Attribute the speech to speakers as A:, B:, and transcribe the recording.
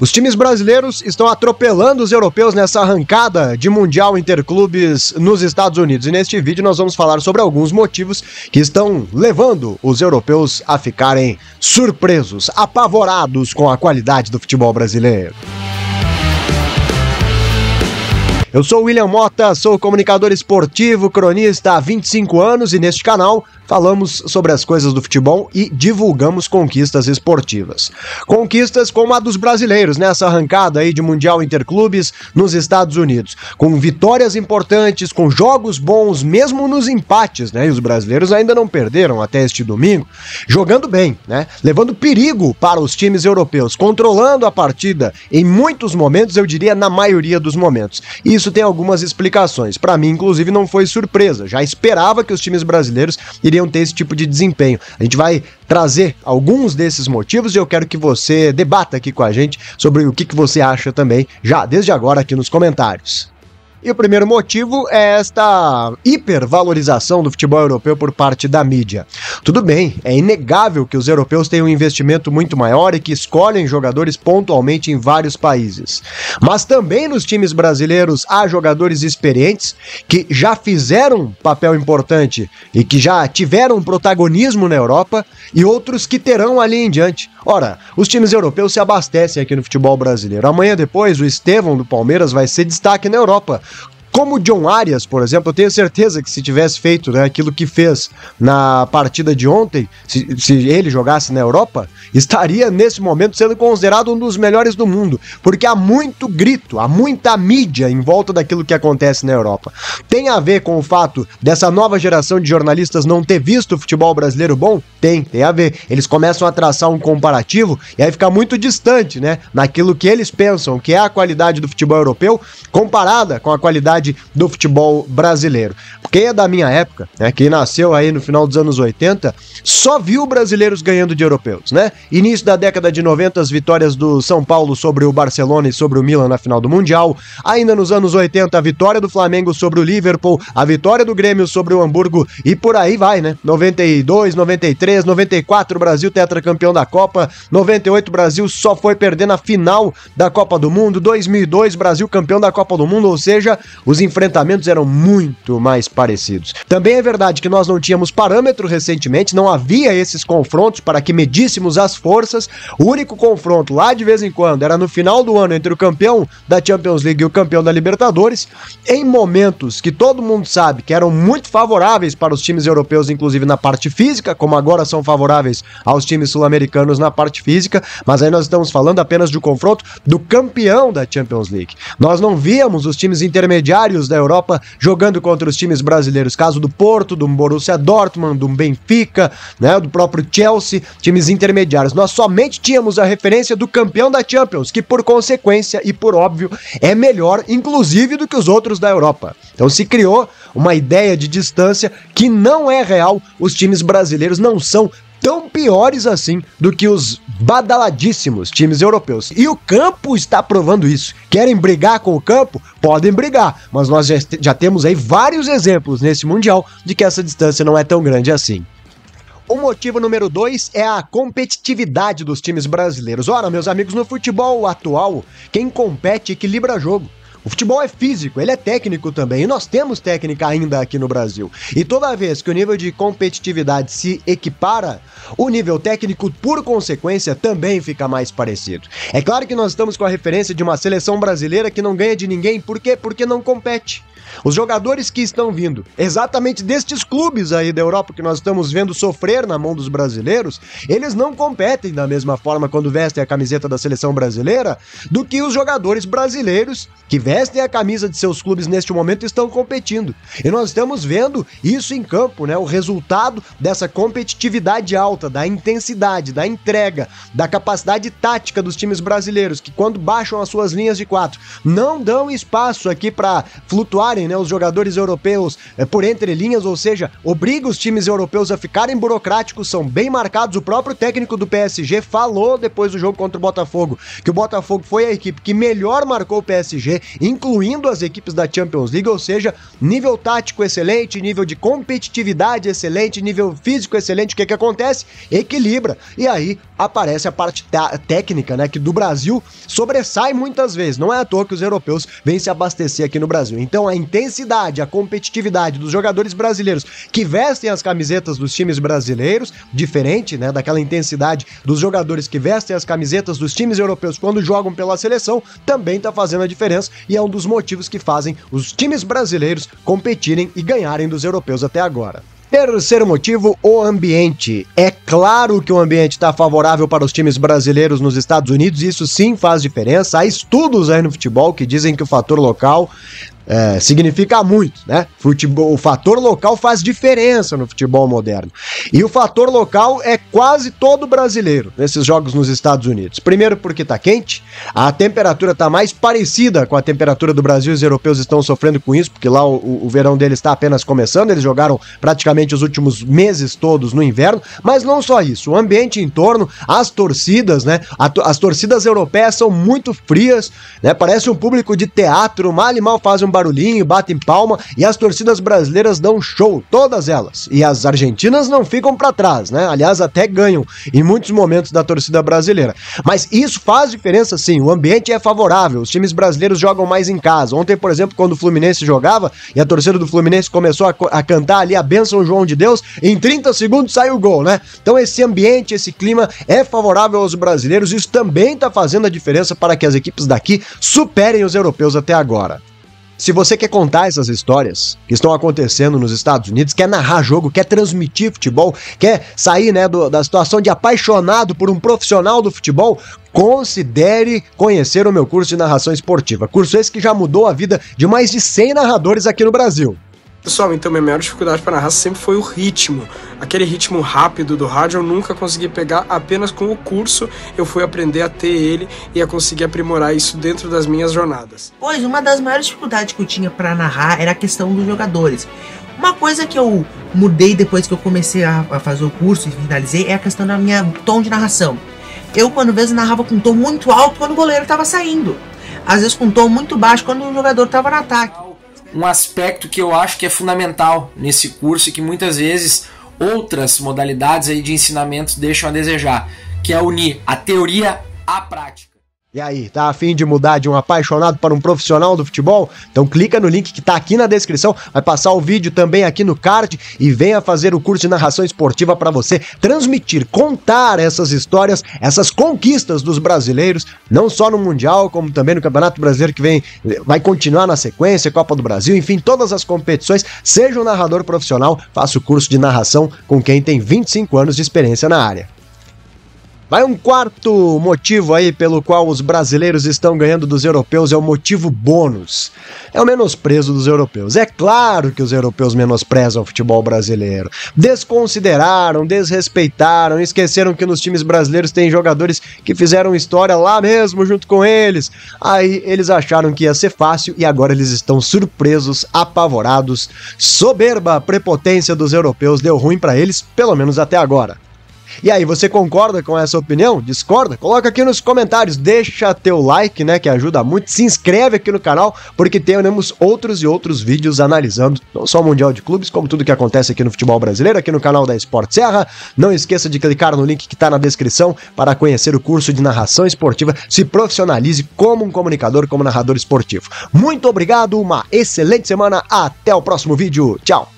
A: Os times brasileiros estão atropelando os europeus nessa arrancada de Mundial Interclubes nos Estados Unidos. E neste vídeo nós vamos falar sobre alguns motivos que estão levando os europeus a ficarem surpresos, apavorados com a qualidade do futebol brasileiro. Eu sou o William Mota, sou comunicador esportivo, cronista há 25 anos e neste canal falamos sobre as coisas do futebol e divulgamos conquistas esportivas. Conquistas como a dos brasileiros nessa arrancada aí de Mundial Interclubes nos Estados Unidos, com vitórias importantes, com jogos bons, mesmo nos empates, né? E os brasileiros ainda não perderam até este domingo, jogando bem, né? Levando perigo para os times europeus, controlando a partida em muitos momentos, eu diria na maioria dos momentos. E isso tem algumas explicações. Para mim, inclusive, não foi surpresa. Já esperava que os times brasileiros iriam ter esse tipo de desempenho. A gente vai trazer alguns desses motivos e eu quero que você debata aqui com a gente sobre o que você acha também, já desde agora aqui nos comentários. E o primeiro motivo é esta hipervalorização do futebol europeu por parte da mídia. Tudo bem, é inegável que os europeus têm um investimento muito maior e que escolhem jogadores pontualmente em vários países. Mas também nos times brasileiros há jogadores experientes que já fizeram papel importante e que já tiveram protagonismo na Europa e outros que terão ali em diante. Ora, os times europeus se abastecem aqui no futebol brasileiro. Amanhã depois, o Estevão do Palmeiras vai ser destaque na Europa. Como o John Arias, por exemplo, eu tenho certeza que se tivesse feito, né, aquilo que fez na partida de ontem, se ele jogasse na Europa, estaria nesse momento sendo considerado um dos melhores do mundo, porque há muito grito, há muita mídia em volta daquilo que acontece na Europa. Tem a ver com o fato dessa nova geração de jornalistas não ter visto o futebol brasileiro bom? Tem a ver. Eles começam a traçar um comparativo e aí fica muito distante, né, naquilo que eles pensam que é a qualidade do futebol europeu comparada com a qualidade do futebol brasileiro. Quem é da minha época, né, quem nasceu aí no final dos anos 80, só viu brasileiros ganhando de europeus, né? Início da década de 90, as vitórias do São Paulo sobre o Barcelona e sobre o Milan na final do Mundial. Ainda nos anos 80, a vitória do Flamengo sobre o Liverpool, a vitória do Grêmio sobre o Hamburgo e por aí vai, né? 92, 93, 94, Brasil tetracampeão da Copa, 98, Brasil só foi perder na final da Copa do Mundo, 2002, Brasil campeão da Copa do Mundo, ou seja, os enfrentamentos eram muito mais parecidos. Também é verdade que nós não tínhamos parâmetro recentemente, não havia esses confrontos para que medíssemos as forças. O único confronto lá de vez em quando era no final do ano entre o campeão da Champions League e o campeão da Libertadores, em momentos que todo mundo sabe que eram muito favoráveis para os times europeus, inclusive na parte física, como agora são favoráveis aos times sul-americanos na parte física, mas aí nós estamos falando apenas do confronto do campeão da Champions League. Nós não víamos os times intermediários da Europa jogando contra os times brasileiros, caso do Porto, do Borussia Dortmund, do Benfica, né, do próprio Chelsea, times intermediários. Nós somente tínhamos a referência do campeão da Champions, que por consequência e por óbvio é melhor, inclusive, do que os outros da Europa. Então se criou uma ideia de distância que não é real. Os times brasileiros não são tão piores assim do que os badaladíssimos times europeus. E o campo está provando isso. Querem brigar com o campo? Podem brigar, mas nós já temos aí vários exemplos nesse Mundial de que essa distância não é tão grande assim. O motivo número 2 é a competitividade dos times brasileiros. Ora, meus amigos, no futebol atual, quem compete equilibra jogo. O futebol é físico, ele é técnico também, e nós temos técnica ainda aqui no Brasil. E toda vez que o nível de competitividade se equipara, o nível técnico, por consequência, também fica mais parecido. É claro que nós estamos com a referência de uma seleção brasileira que não ganha de ninguém, por quê? Porque não compete. Os jogadores que estão vindo exatamente destes clubes aí da Europa que nós estamos vendo sofrer na mão dos brasileiros, eles não competem da mesma forma quando vestem a camiseta da seleção brasileira do que os jogadores brasileiros que vestem a camisa de seus clubes neste momento estão competindo. E nós estamos vendo isso em campo, né? O resultado dessa competitividade alta, da intensidade, da entrega, da capacidade tática dos times brasileiros, que quando baixam as suas linhas de quatro, não dão espaço aqui para flutuar tratarem, né, os jogadores europeus por entrelinhas, ou seja, obriga os times europeus a ficarem burocráticos, são bem marcados. O próprio técnico do PSG falou depois do jogo contra o Botafogo que o Botafogo foi a equipe que melhor marcou o PSG, incluindo as equipes da Champions League, ou seja, nível tático excelente, nível de competitividade excelente, nível físico excelente. O que acontece? Equilibra. E aí aparece a parte técnica, né, que do Brasil sobressai muitas vezes. Não é à toa que os europeus vêm se abastecer aqui no Brasil. Então a intensidade, a competitividade dos jogadores brasileiros que vestem as camisetas dos times brasileiros, diferente, né, daquela intensidade dos jogadores que vestem as camisetas dos times europeus quando jogam pela seleção, também tá fazendo a diferença e é um dos motivos que fazem os times brasileiros competirem e ganharem dos europeus até agora. Terceiro motivo, o ambiente. É claro que o ambiente está favorável para os times brasileiros nos Estados Unidos, e isso sim faz diferença. Há estudos aí no futebol que dizem que o fator local significa muito, né? O fator local faz diferença no futebol moderno. E o fator local é quase todo brasileiro nesses jogos nos Estados Unidos. Primeiro porque tá quente, a temperatura tá mais parecida com a temperatura do Brasil, os europeus estão sofrendo com isso, porque lá o verão deles está apenas começando, eles jogaram praticamente os últimos meses todos no inverno, mas não só isso, o ambiente em torno, as torcidas, né? As torcidas europeias são muito frias, né? Parece um público de teatro, mal e mal fazem um barulhinho, batem palma, e as torcidas brasileiras dão show, todas elas. E as argentinas não ficam pra trás, né? Aliás, até ganham em muitos momentos da torcida brasileira. Mas isso faz diferença sim, o ambiente é favorável, os times brasileiros jogam mais em casa. Ontem, por exemplo, quando o Fluminense jogava e a torcida do Fluminense começou a cantar ali a bênção João de Deus, em 30 segundos saiu o gol, né? Então esse ambiente, esse clima é favorável aos brasileiros, isso também tá fazendo a diferença para que as equipes daqui superem os europeus até agora. Se você quer contar essas histórias que estão acontecendo nos Estados Unidos, quer narrar jogo, quer transmitir futebol, quer sair, né, da situação de apaixonado por um profissional do futebol, considere conhecer o meu curso de narração esportiva. Curso esse que já mudou a vida de mais de 100 narradores aqui no Brasil.
B: Pessoal, então minha maior dificuldade para narrar sempre foi o ritmo. Aquele ritmo rápido do rádio eu nunca consegui pegar, apenas com o curso eu fui aprender a ter ele e a conseguir aprimorar isso dentro das minhas jornadas.
C: Pois, uma das maiores dificuldades que eu tinha para narrar era a questão dos jogadores. Uma coisa que eu mudei depois que eu comecei a fazer o curso e finalizei é a questão da minha tom de narração. Eu, quando vezes, narrava com um tom muito alto quando o goleiro estava saindo. Às vezes com um tom muito baixo quando o jogador estava no ataque.
D: Um aspecto que eu acho que é fundamental nesse curso e que muitas vezes outras modalidades aí de ensinamento deixam a desejar, que é unir a teoria à prática.
A: E aí, tá a fim de mudar de um apaixonado para um profissional do futebol? Então clica no link que tá aqui na descrição, vai passar o vídeo também aqui no card e venha fazer o curso de narração esportiva para você transmitir, contar essas histórias, essas conquistas dos brasileiros, não só no Mundial, como também no Campeonato Brasileiro que vai continuar na sequência, Copa do Brasil, enfim, todas as competições. Seja um narrador profissional, faça o curso de narração com quem tem 25 anos de experiência na área. Vai um quarto motivo aí pelo qual os brasileiros estão ganhando dos europeus, é o motivo bônus. É o menosprezo dos europeus. É claro que os europeus menosprezam o futebol brasileiro. Desconsideraram, desrespeitaram, esqueceram que nos times brasileiros tem jogadores que fizeram história lá mesmo junto com eles. Aí eles acharam que ia ser fácil e agora eles estão surpresos, apavorados. Soberba prepotência dos europeus deu ruim pra eles, pelo menos até agora. E aí, você concorda com essa opinião? Discorda? Coloca aqui nos comentários, deixa teu like, né, que ajuda muito, se inscreve aqui no canal, porque teremos outros e outros vídeos analisando não só o Mundial de Clubes, como tudo que acontece aqui no futebol brasileiro, aqui no canal da Sport Serra. Não esqueça de clicar no link que está na descrição para conhecer o curso de narração esportiva, se profissionalize como um comunicador, como narrador esportivo. Muito obrigado, uma excelente semana, até o próximo vídeo, tchau!